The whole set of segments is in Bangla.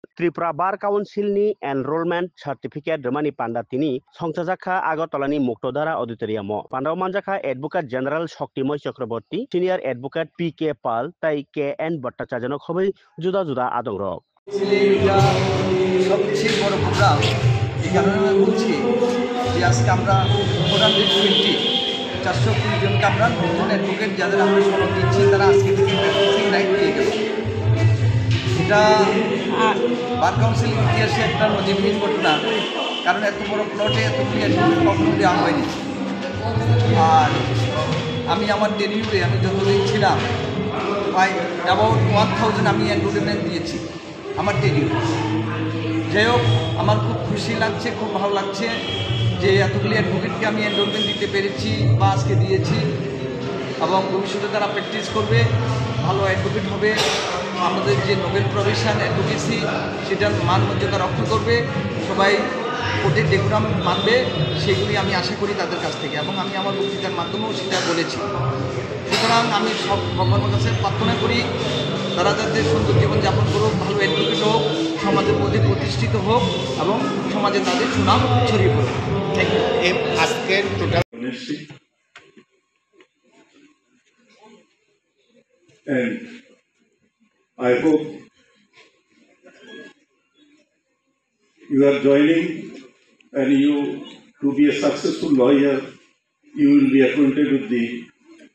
त्रिपुरा बार काउन्सिलनि एनरलमेन्ट सार्टिफिकेट रमानि पान्डा तिनि संसाजाखा आगरतलानि मुक्तधारा अडिटोरियाम पान्डाव मानजाखा एडवोकेट जनरल शक्तिमय चक्रवर्ती सिनियर एडवोकेट पी के पाल ताई के एन भट्टाचार्य खबै जुदा जुदा आदर সবচেয়ে বড় প্রোগ্রাম এই কারণে আমি বলছি যে আজকে আমরা 420 জনকে আমরা নতুন অ্যাডভোকেট যাদের আমরা সনদ দিচ্ছি তারা আজকে থেকে প্র্যাকটিসিং রাইট পেয়ে গেল। এটা বার কাউন্সিল ইতিহাসে একটা নজিরবিহীন ঘটনা, কারণ এত বড় প্লটে এতগুলি অ্যাডভোকেট কখনো দেওয়া হয়নি। আর আমি আমার টেনিউরে আমি যতদিন ছিলাম প্রায় অ্যাবাউট 1000 আমি অ্যাডভোকেটমেন্ট দিয়েছি আমার টেনিউর। যাই হোক, আমার খুব খুশি লাগছে, খুব ভালো লাগছে যে এতগুলি অ্যাডভোকেটকে আমি এনরোলমেন্ট দিতে পেরেছি বা আজকে দিয়েছি, এবং ভবিষ্যতে তারা প্র্যাকটিস করবে, ভালো অ্যাডভোকেট হবে, আমাদের যে নোবেল প্রফেশন অ্যাডভোকেসি সেটার মান মর্যাদা রক্ষা করবে, সবাই কোর্টের ডেকোরাম মানবে, সেগুলি আমি আশা করি তাদের কাছ থেকে, এবং আমি আমার বক্তৃতার মাধ্যমেও সেটা বলেছি। সুতরাং আমি সব ভগবানের কাছে প্রার্থনা করি তারা যাতে সুন্দর জীবনযাপন করুক, ভালো অ্যাডভোকেট হোক, সমাজের মধ্যে প্রতিষ্ঠিত হোক এবং সমাজে তাদের সুনাম ছড়িয়ে পড়ুক। আজকের total and I hope you are joining, and you to be a successful lawyer you will be acquainted with the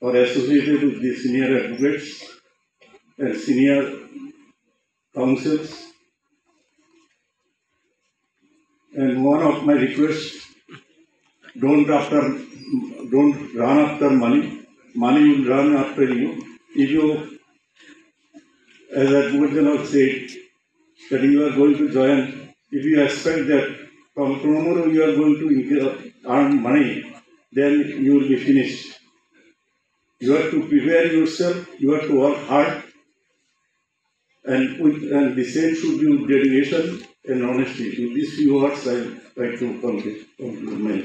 or associated with the senior advocates and senior counsels. And one of my requests, don't run after money will run after you. If you, as Advocate General said, that you are going to join, if you expect that from tomorrow you are going to earn money, then you will be finished. You have to prepare yourself, you have to work hard, and the same should be with dedication and honesty. With these few words, I like to conclude my